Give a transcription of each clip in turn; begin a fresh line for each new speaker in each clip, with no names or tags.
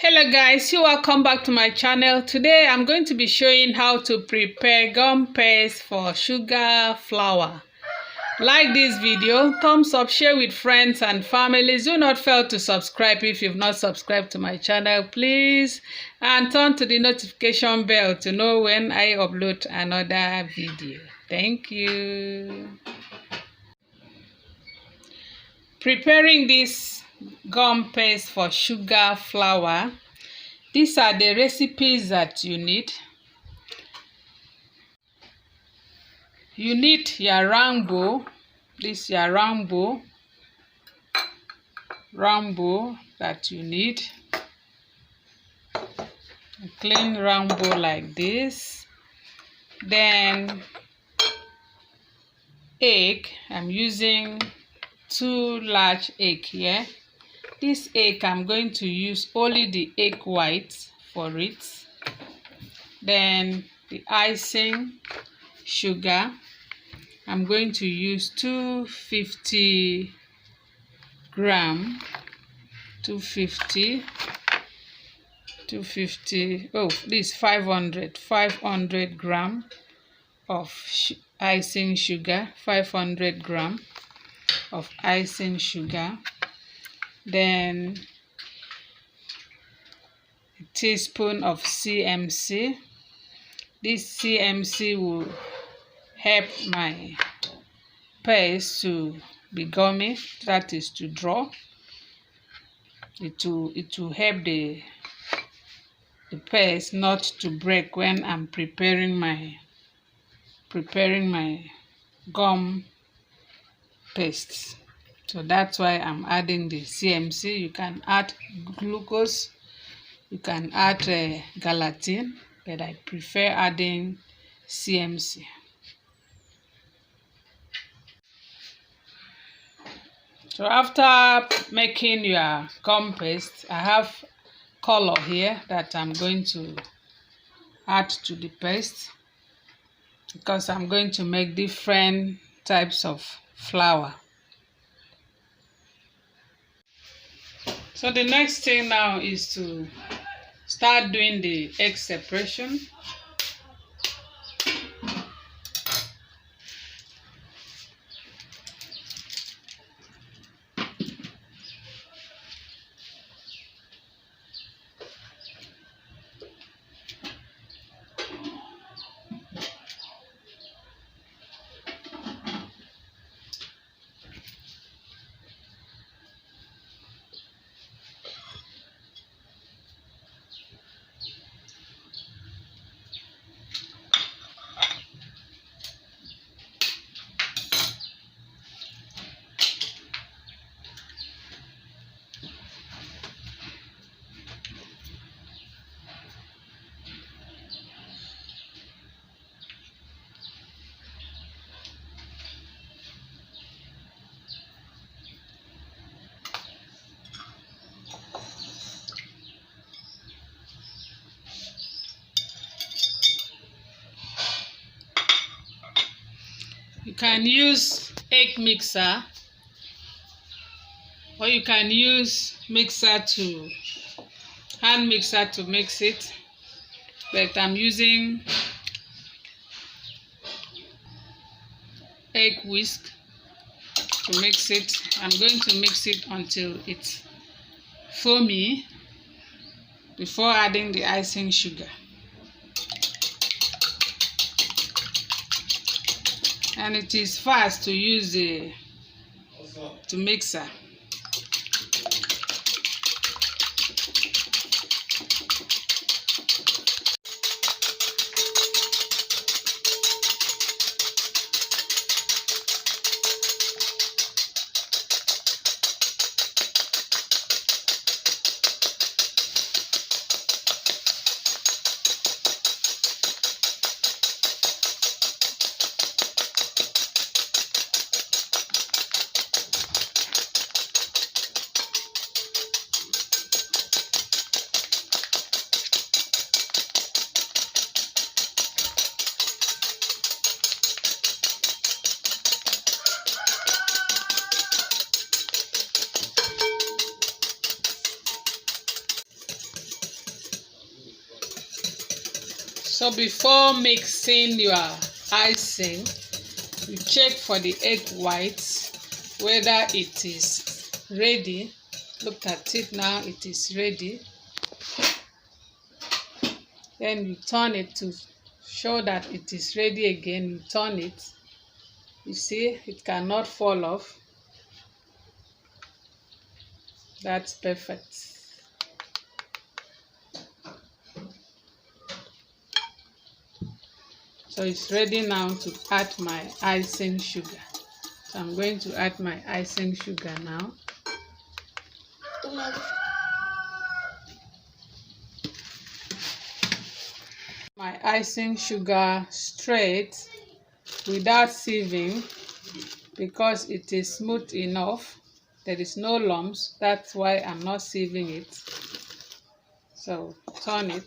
Hello guys, you welcome back to my channel. Today I'm going to be showing how to prepare gum paste for sugar flour. Like this video, thumbs up, share with friends and families. Do not fail to subscribe if you've not subscribed to my channel, please, and turn to the notification bell to know when I upload another video. Thank you. Preparing this gum paste for sugar flour. These are the recipes that you need. You need your round bowl. This your round bowl that you need. A clean round bowl like this. Then egg. I'm using 2 large egg here. This egg I'm going to use only the egg white for it. Then the icing sugar. I'm going to use 250 gram, 250, oh, this 500 gram of icing sugar, 500 gram of icing sugar. Then a teaspoon of CMC. This CMC will help my paste to be gummy, that is to draw. It will help the paste not to break when I'm preparing my gum paste. So that's why I'm adding the CMC. You can add glucose, you can add gelatin, but I prefer adding CMC. So after making your gum paste, I have color here that I'm going to add to the paste because I'm going to make different types of flour. So the next thing now is to start doing the egg separation. You can use egg mixer, or you can use hand mixer to mix it, but I'm using egg whisk to mix it. I'm going to mix it until it's foamy before adding the icing sugar. And it is fast to use the mixer. So before mixing your icing, you check for the egg whites whether it is ready. Look at it now, it is ready. Then you turn it to show that it is ready again. You turn it. You see, it cannot fall off. That's perfect. So it's ready now to add my icing sugar. So I'm going to add my icing sugar now. My icing sugar straight without sieving, because it is smooth enough. There is no lumps. That's why I'm not sieving it. So turn it.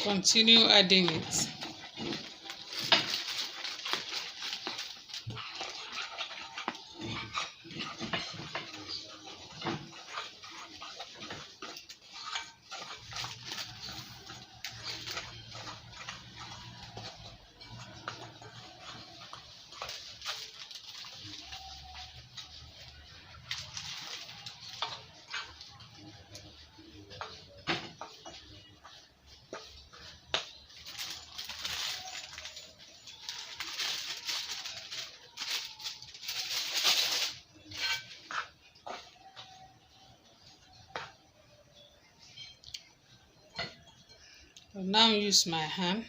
Continue adding it. I'll now use my hand.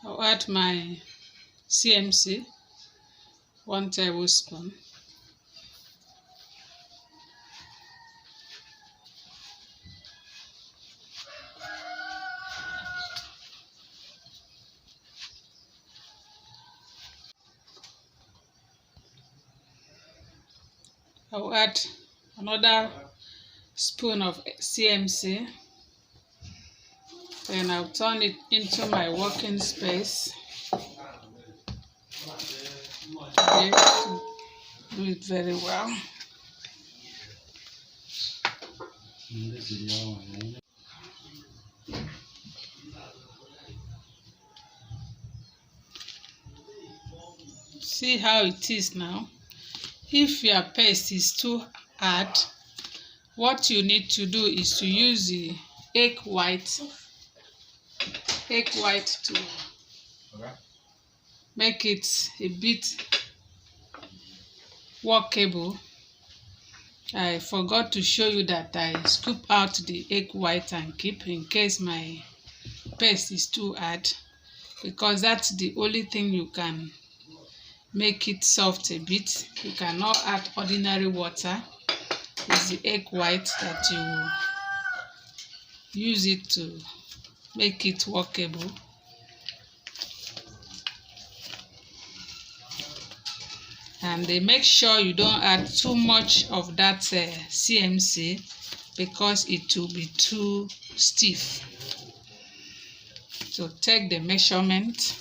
I'll add my CMC, 1 tablespoon. I'll add another spoon of CMC. Then I'll turn it into my working space. Okay, do it very well. See how it is now. If your paste is too hard, what you need to do is to use the egg white to make it a bit workable. I forgot to show you that I scoop out the egg white and keep in case my paste is too hard, because that's the only thing you can make it soft a bit. You cannot add ordinary water. It's the egg white that you use it to make it workable. and make sure you don't add too much of that CMC because it will be too stiff. So take the measurement.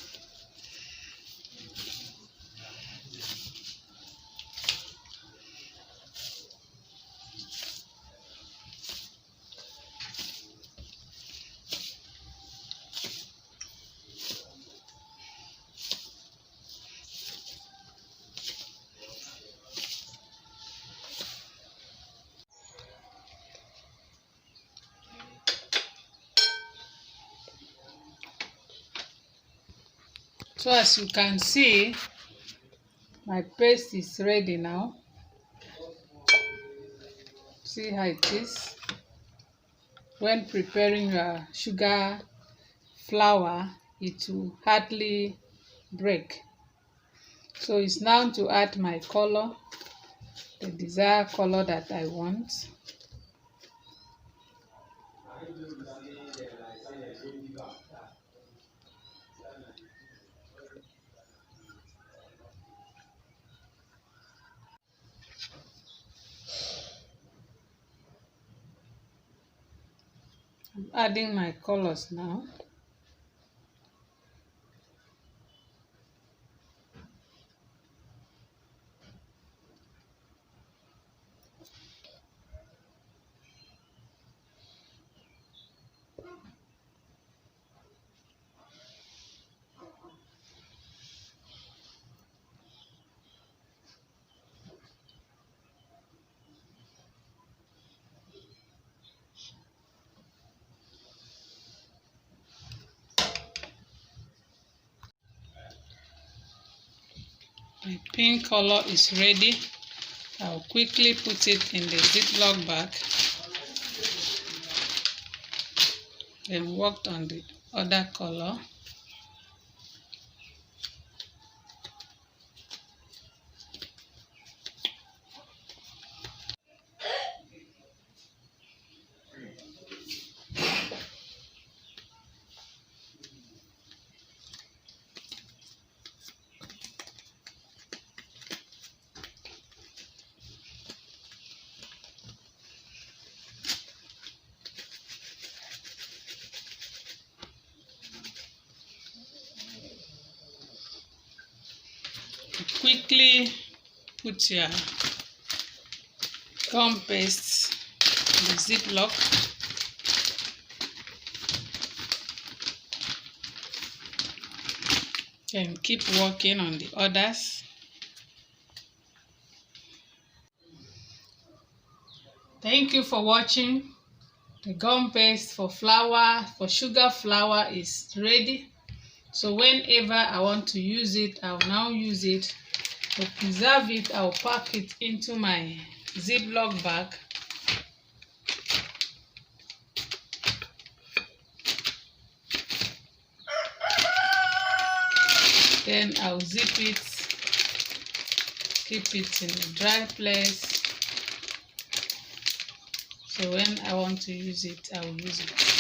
So as you can see, my paste is ready now. See how it is. When preparing your sugar flour, it will hardly break. So it's now to add my color, the desired color that I want. I'm adding my colors now. My pink color is ready. I'll quickly put it in the Ziploc bag. Then work on the other color. Quickly put your gum paste in the Ziploc. And keep working on the others. Thank you for watching. The gum paste for flour, for sugar flour is ready. So whenever I want to use it, I'll now use it. To preserve it, I'll pack it into my Ziploc bag. Then I'll zip it, keep it in a dry place. So when I want to use it, I will use it.